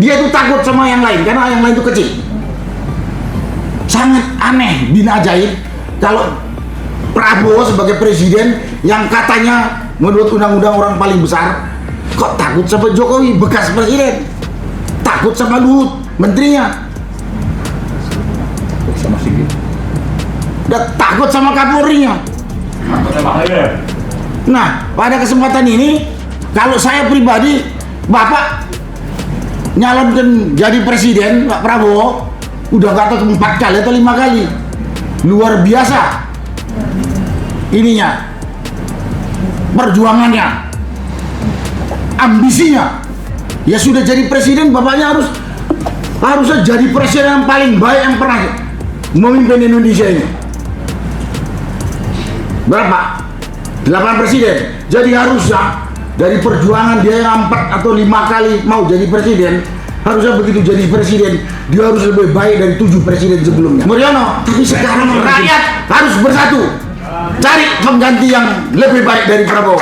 Dia itu takut sama yang lain karena yang lain itu kecil. Sangat aneh, bin ajaib kalau Prabowo sebagai presiden yang katanya menurut undang-undang orang paling besar, kok takut sama Jokowi bekas presiden, takut sama Luhut menterinya, sama Sigit, dan takut sama Kapolrinya. Nah, pada kesempatan ini kalau saya pribadi, Bapak nyalonkan jadi presiden, Pak Prabowo udah nggak tahu 4 kali atau 5 kali, luar biasa ininya, perjuangannya, ambisinya. Ya sudah jadi presiden, bapaknya harusnya jadi presiden yang paling baik yang pernah memimpin Indonesia ini. Berapa? 8 presiden. Jadi harusnya dari perjuangan dia yang 4 atau 5 kali mau jadi presiden, harusnya begitu jadi presiden dia harus lebih baik dari 7 presiden sebelumnya. Muriono, tapi sekarang rakyat harus bersatu cari pengganti yang lebih baik dari Prabowo.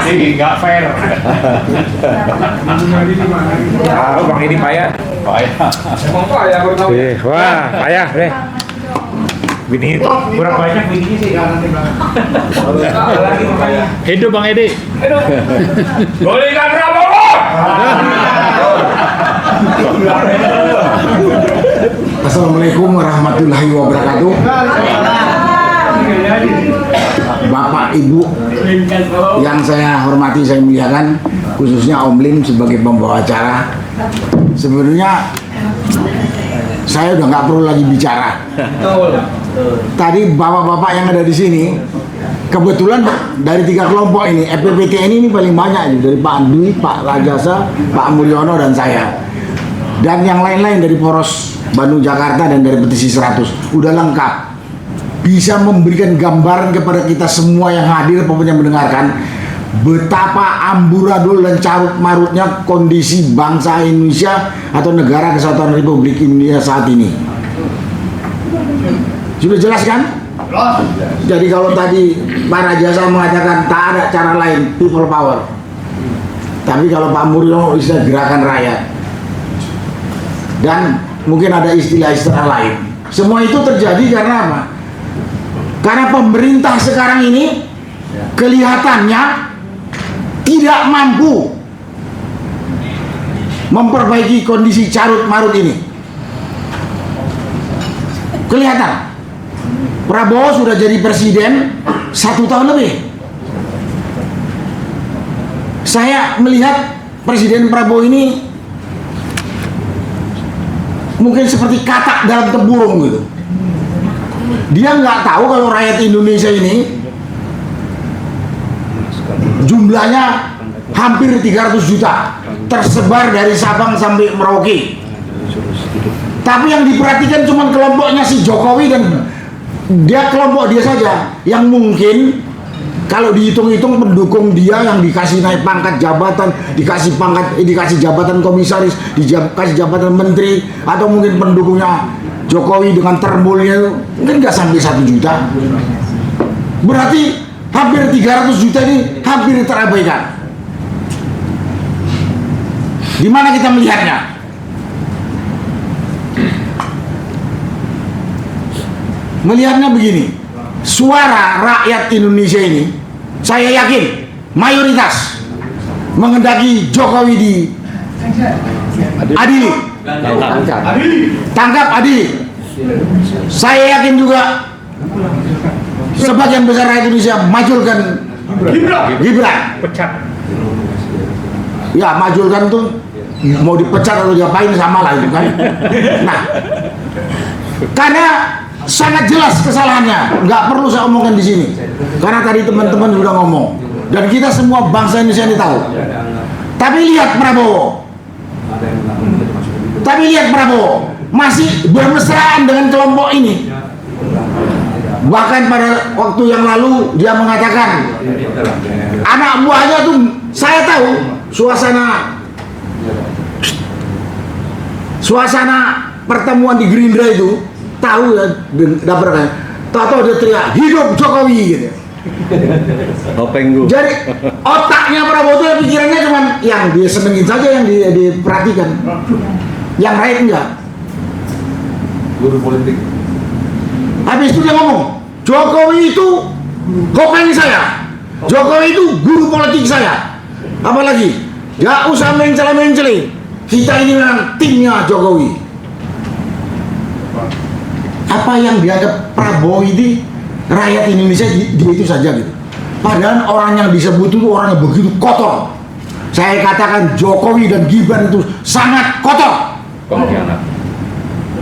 Ini nggak fair. Tahu Bang ini payah. Emang payah baru tahu. Wah, payah deh. Bini kurang banyak bininya sih nanti lagi payah. Hidup Bang Edi. Golongan Prabowo. Assalamualaikum warahmatullahi wabarakatuh. Bapak Ibu yang saya hormati, saya muliakan, khususnya Om Lim sebagai pembawa acara. Sebenarnya saya udah nggak perlu lagi bicara. Tadi bapak-bapak yang ada di sini, kebetulan dari 3 kelompok ini, FPPT ini paling banyak dari Pak Dwi, Pak Rajasa, Pak Mulyono dan saya. Dan yang lain-lain dari Poros Bandung Jakarta dan dari Petisi 100 udah lengkap. Bisa memberikan gambaran kepada kita semua yang hadir pokoknya mendengarkan betapa amburadul dan carut marutnya kondisi bangsa Indonesia atau negara kesatuan Republik Indonesia saat ini. Sudah jelas kan? Jadi kalau tadi Pak Rajasa mengatakan tak ada cara lain, people power. Tapi kalau Pak Mulyono istilah gerakan rakyat. Dan mungkin ada istilah-istilah lain. Semua itu terjadi karena apa? Karena pemerintah sekarang ini kelihatannya tidak mampu memperbaiki kondisi carut marut ini. Kelihatan Prabowo sudah jadi presiden 1 tahun lebih. Saya melihat Presiden Prabowo ini mungkin seperti katak dalam tempurung gitu. Dia nggak tahu kalau rakyat Indonesia ini jumlahnya hampir 300 juta tersebar dari Sabang sampai Merauke. Tapi yang diperhatikan cuma kelompoknya si Jokowi dan dia kelompok dia saja yang mungkin kalau dihitung-hitung pendukung dia yang dikasih naik pangkat jabatan, dikasih jabatan komisaris, dikasih jabatan menteri, atau mungkin pendukungnya Jokowi dengan termulnya mungkin nggak sampai 1 juta. Berarti hampir 300 juta ini hampir terabaikan. Di mana kita melihatnya? Melihatnya begini, suara rakyat Indonesia ini saya yakin mayoritas menghendaki Jokowi diadili, tangkap adili. Saya yakin juga sebagian besar rakyat Indonesia majulkan Gibran. Pecat. Ya majulkan tuh mau dipecat atau diapain sama lah itu kan. Nah, karena sangat jelas kesalahannya, nggak perlu saya omongkan di sini. Karena tadi teman-teman sudah ngomong dan kita semua bangsa Indonesia ini tahu. Tapi lihat Prabowo masih bermesraan dengan kelompok ini. Bahkan pada waktu yang lalu dia mengatakan anak buahnya tuh saya tahu suasana pertemuan di Gerindra itu, tahu ya, dapur kan? Tahu dia teriak hidup Jokowi gitu. Jadi otaknya Prabowo itu pikirannya cuma yang dia senengin saja, yang diperhatikan, yang lain enggak. Guru politik. Habis itu dia ngomong, Jokowi itu kopeng saya, Jokowi itu guru politik saya. Apalagi, gak usah mencela-mencela, kita ini memang timnya Jokowi. Apa yang dianggap Prabowo ini rakyat Indonesia dia itu saja gitu. Padahal orang yang disebut itu orang yang begitu kotor. Saya katakan Jokowi dan Gibran itu sangat kotor.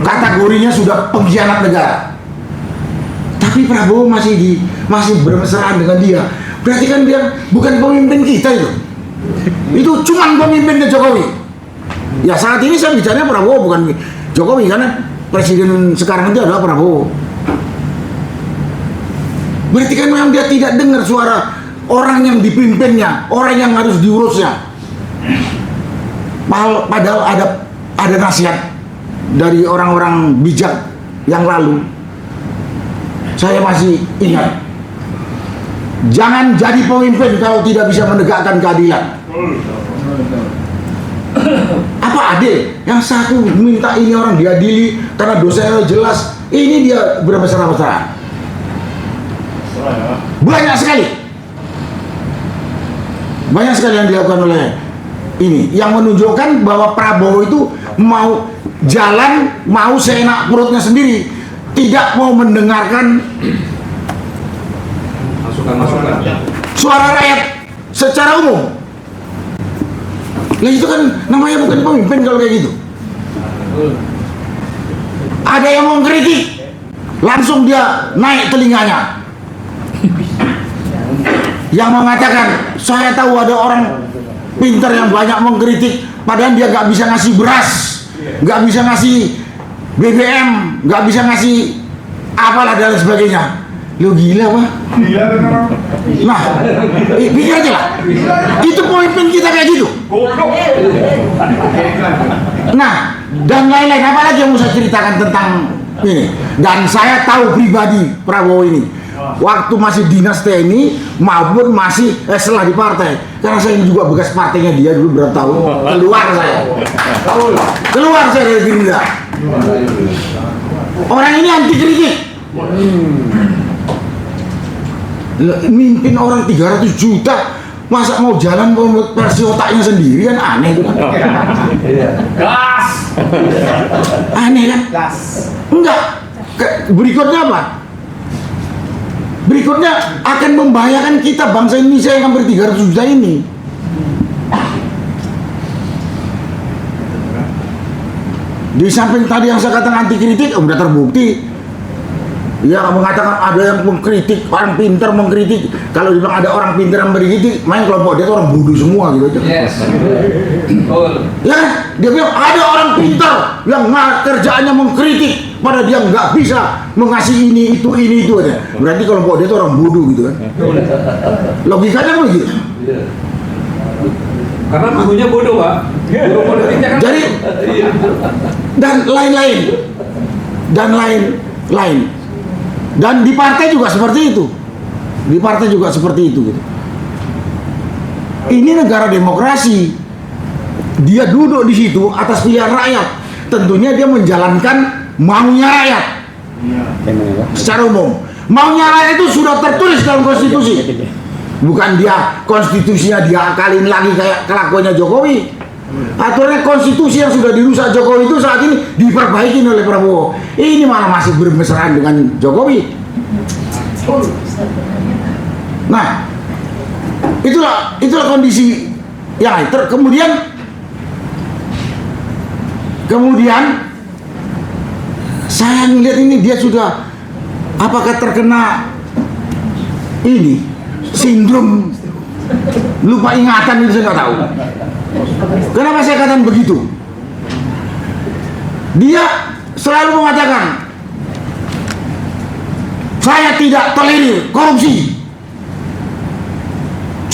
Kategorinya sudah pengkhianat negara. Tapi Prabowo masih bermesraan dengan dia. Berarti kan dia bukan pemimpin kita itu. Itu cuma pemimpinnya Jokowi. Ya saat ini saya bicaranya Prabowo bukan Jokowi, karena presiden sekarang itu adalah Prabowo. Berarti kan memang dia tidak dengar suara orang yang dipimpinnya, orang yang harus diurusnya. Padahal ada nasihat dari orang-orang bijak yang lalu. Saya masih ingat, jangan jadi pemimpin kalau tidak bisa menegakkan keadilan. Apa adil? Yang satu minta ini orang diadili karena dosanya jelas, ini dia bermesra-mesraan. Banyak sekali yang dilakukan oleh ini, yang menunjukkan bahwa Prabowo itu mau jalan, mau seenak perutnya sendiri, tidak mau mendengarkan Masukan. suara rakyat secara umum. Nah itu kan namanya bukan pemimpin kalau kayak gitu. Ada yang mengkritik, langsung dia naik telinganya. Yang mengatakan, saya tahu ada orang pintar yang banyak mengkritik, padahal dia nggak bisa ngasih beras, nggak bisa ngasih BBM, nggak bisa ngasih apalah dan sebagainya. Lo gila Pak? Gila benar. Nah, pikir aja lah. Itu pemimpin kita kayak gitu. Nah, dan lain-lain, apa lagi yang mau saya ceritakan tentang ini? Dan saya tahu pribadi Prabowo ini, waktu masih dinas TNI maupun masih setelah di partai, karena saya juga bekas partainya dia dulu berapa tahun. Keluar saya dari Gerindra. Orang ini anti kritik. Mimpin orang 300 juta, masa mau jalan versi otaknya sendiri, kan aneh itu kan. Gas. Aneh kan? Gas. Enggak. Berikutnya apa? Berikutnya akan membahayakan kita, bangsa Indonesia yang hampir 300 juta ini. Di samping tadi yang saya katakan anti kritik, udah terbukti. Ya, mengatakan ada yang mengkritik, orang pintar mengkritik. Kalau dibilang ada orang pintar yang mengkritik, main kelompok dia itu orang bodoh semua gitu aja. Yes. Betul. Ya, dia bilang ada orang pintar yang kerjaannya mengkritik, pada dia nggak bisa mengasih ini itu aja. Berarti kelompok dia itu orang bodoh gitu kan. Logikanya kan begitu. Karena gurunya bodoh, Pak. Guru politiknya kan. Jadi dan lain-lain. Dan di partai juga seperti itu. Gitu. Ini negara demokrasi. Dia duduk di situ atas pilihan rakyat. Tentunya dia menjalankan maunya rakyat. Secara umum. Maunya rakyat itu sudah tertulis dalam konstitusi. Bukan dia konstitusinya dia akalin lagi kayak kelakuannya Jokowi. Aturannya konstitusi yang sudah dirusak Jokowi itu saat ini diperbaiki oleh Prabowo. Ini malah masih bermesraan dengan Jokowi. Nah, itulah kondisi yang kemudian saya melihat ini dia sudah apakah terkena ini sindrom lupa ingatan, itu saya nggak tahu. Kenapa saya katakan begitu? Dia selalu mengatakan, saya tidak tolerir korupsi.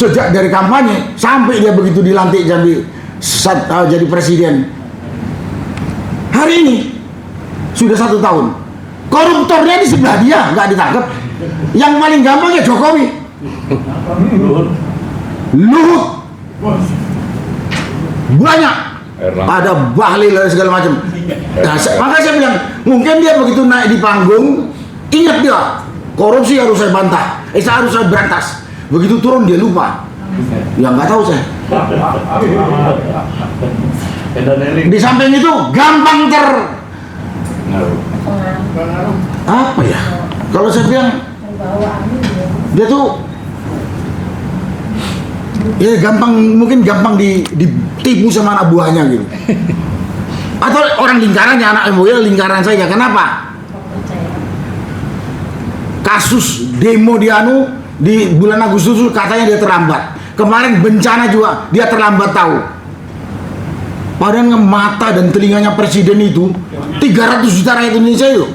sejak dari kampanye sampai dia begitu dilantik jadi presiden. Hari ini sudah 1 tahun. Koruptornya di sebelah dia nggak ditangkap. Yang paling gampang ya Jokowi, Luhut, banyak. Ada Bahlil dan segala macam. Nah, maka saya bilang mungkin dia begitu naik di panggung ingat dia korupsi harus saya bantah, harus saya berantas. Begitu turun dia lupa. Ya nggak tahu saya. Di samping itu gampang apa ya? Kalau saya bilang dia tuh ya mungkin gampang ditipu sama anak buahnya gitu. Atau orang lingkarannya, anak MUI lingkaran saya. Kenapa? Kasus demo di bulan Agustus katanya dia terlambat. Kemarin bencana juga dia terlambat tahu. Padahal mata dan telinganya presiden itu 300 juta rakyat Indonesia itu.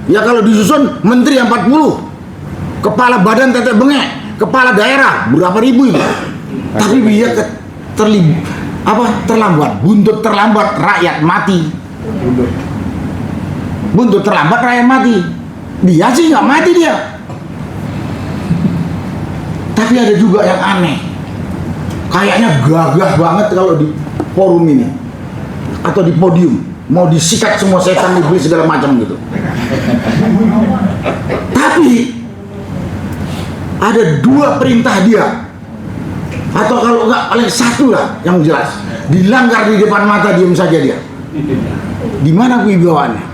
Ya kalau disusun menteri yang 40, kepala badan tetek bengek, kepala daerah berapa ribu itu. Tapi dia terlambat, buntut terlambat rakyat mati. Buntut terlambat rakyat mati. Dia sih nggak mati dia. Tapi ada juga yang aneh. Kayaknya gagah banget kalau di forum ini atau di podium mau disikat semua setan iblis segala macam gitu. Tapi ada 2 perintah dia, atau kalau enggak paling 1 lah yang jelas dilanggar di depan mata, diam saja dia. Di mana kewibawaannya?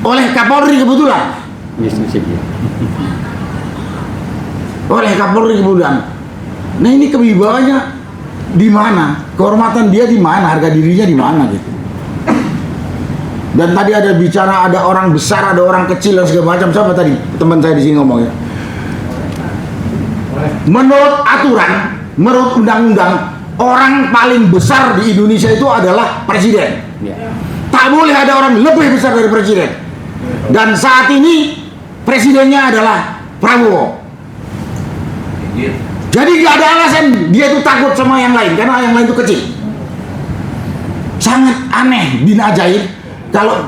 Oleh Kapolri kebetulan. Oleh Kapolri kemudian. Nah ini kewibawaannya di mana? Kehormatan dia di mana? Harga dirinya di mana gitu? Dan tadi ada bicara ada orang besar, ada orang kecil dan segala macam. Siapa tadi teman saya di sini ngomong ya? Menurut aturan, menurut undang-undang, orang paling besar di Indonesia itu adalah presiden. Tak boleh ada orang lebih besar dari presiden. Dan saat ini presidennya adalah Prabowo. Jadi gak ada alasan dia itu takut sama yang lain, karena yang lain itu kecil. Sangat aneh, bin ajaib kalau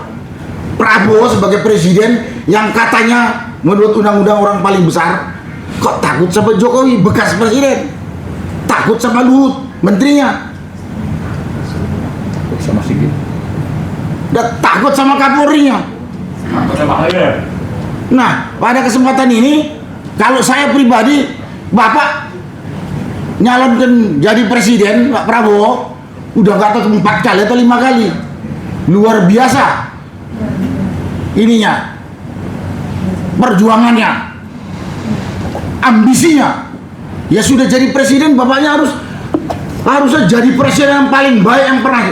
Prabowo sebagai presiden yang katanya menurut undang-undang orang paling besar, kok takut sama Jokowi bekas presiden, takut sama Luhut menterinya, Sama Sigit. dan takut sama Kapolrinya. Nah, pada kesempatan ini kalau saya pribadi, Bapak nyalonkan jadi presiden, Pak Prabowo udah gak tahu 4 kali atau 5 kali. Luar biasa ininya, perjuangannya, ambisinya. Ya sudah jadi presiden, bapaknya harusnya jadi presiden yang paling baik yang pernah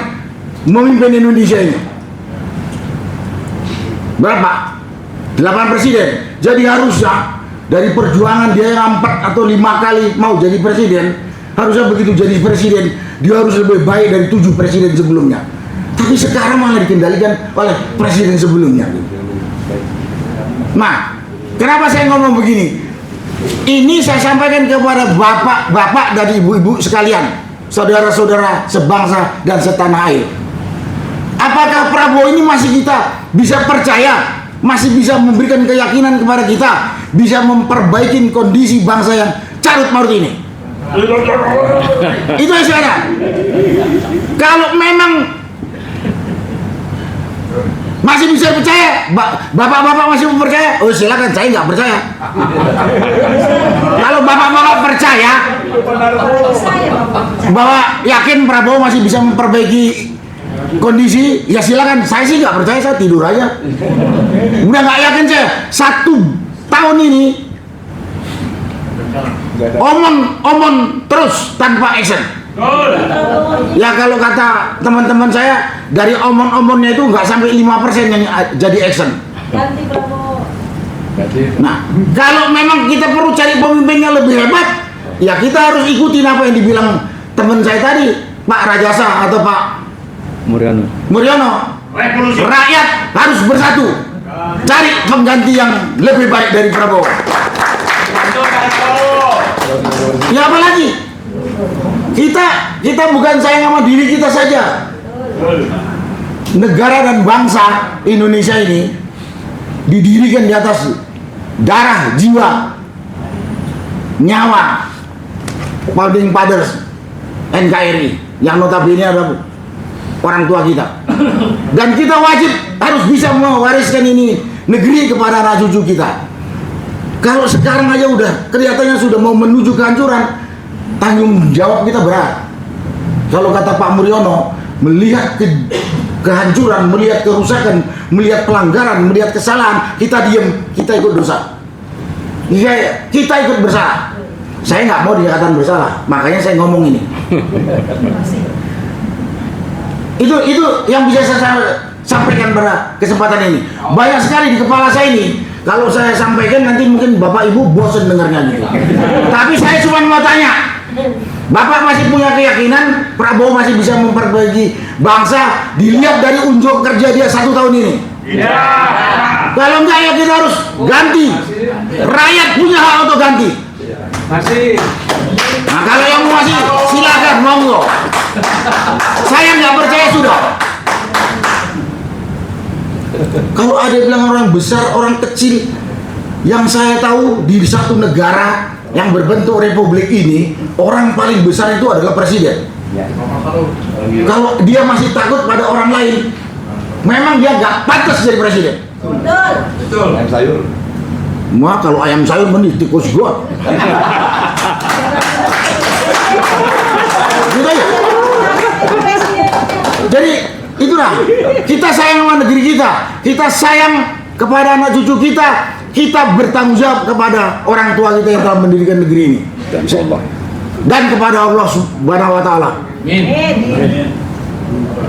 memimpin Indonesia ini. Berapa? 8 presiden. Jadi harusnya dari perjuangan dia yang 4 atau 5 kali mau jadi presiden, harusnya begitu jadi presiden dia harus lebih baik dari 7 presiden sebelumnya. Tapi sekarang malah dikendalikan oleh presiden sebelumnya. Nah, kenapa saya ngomong begini? Ini saya sampaikan kepada bapak-bapak dan ibu-ibu sekalian, saudara-saudara sebangsa dan setanah air. Apakah Prabowo ini masih kita bisa percaya, masih bisa memberikan keyakinan kepada kita, bisa memperbaiki kondisi bangsa yang carut marut ini? Itu yang saya. Kalau memang masih bisa percaya, bapak-bapak masih percaya, oh silakan, saya nggak percaya. Kalau bapak-bapak percaya bahwa yakin Prabowo masih bisa memperbaiki kondisi, ya silakan. Saya sih nggak percaya, saya tidur aja. Udah nggak yakin saya. 1 tahun ini omong terus tanpa action. Ya kalau kata teman-teman saya, dari omong-omongnya itu nggak sampai 5% yang jadi action. Nah, kalau memang kita perlu cari pemimpin yang lebih hebat, ya kita harus ikutin apa yang dibilang teman saya tadi, Pak Rajasa atau Pak Muriono. Rakyat harus bersatu, cari pengganti yang lebih baik dari Prabowo. Ya apalagi? Kita bukan sayang sama diri kita saja. Negara dan bangsa Indonesia ini didirikan di atas darah, jiwa, nyawa founding fathers NKRI yang notabene adalah orang tua kita. Dan kita wajib harus bisa mewariskan ini negeri kepada anak cucu kita. Kalau sekarang aja udah kelihatannya sudah mau menuju kehancuran, tanggung jawab kita berat. Kalau kata Pak Mulyono, melihat kehancuran, melihat kerusakan, melihat pelanggaran, melihat kesalahan, kita diem, kita ikut dosa. Kita ikut bersalah. Saya nggak mau dikatakan bersalah, makanya saya ngomong ini. Itu yang bisa saya sampaikan pada kesempatan ini. Banyak sekali di kepala saya ini. Kalau saya sampaikan nanti mungkin Bapak Ibu bosan dengarnya gitu. Tapi saya cuma mau tanya, Bapak masih punya keyakinan Prabowo masih bisa memperbaiki bangsa dilihat dari unjuk kerja dia 1 tahun ini? Iya. Kalau enggak ya kita harus ganti. Rakyat punya hak untuk ganti. Masih. Nah kalau yang mau masih silakan monggo. Saya nggak percaya sudah. Kalau ada yang bilang orang besar, orang kecil, yang saya tahu di satu negara yang berbentuk republik ini, orang paling besar itu adalah presiden. Kalau dia masih takut pada orang lain, memang dia nggak pantas jadi presiden. Betul. Ayam sayur. Wah, kalau ayam sayur mending tikus gua. Gitu ya. Jadi itulah, kita sayang sama negeri kita sayang kepada anak cucu kita bertanggung jawab kepada orang tua kita yang telah mendirikan negeri ini. Dan kepada Allah Subhanahu wa Ta'ala.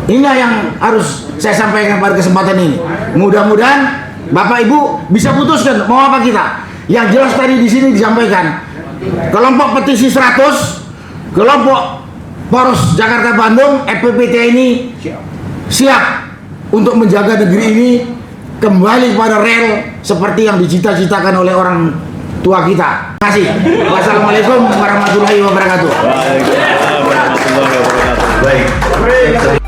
Inilah yang harus saya sampaikan pada kesempatan ini. Mudah-mudahan Bapak Ibu bisa putuskan mau apa kita. Yang jelas tadi di sini disampaikan, kelompok petisi 100, kelompok Poros Jakarta Bandung FPPT ini siap untuk menjaga negeri ini kembali pada rel seperti yang dicita-citakan oleh orang tua kita. Terima kasih. Wassalamualaikum warahmatullahi wabarakatuh. Waalaikumsalam warahmatullahi wabarakatuh. Baik.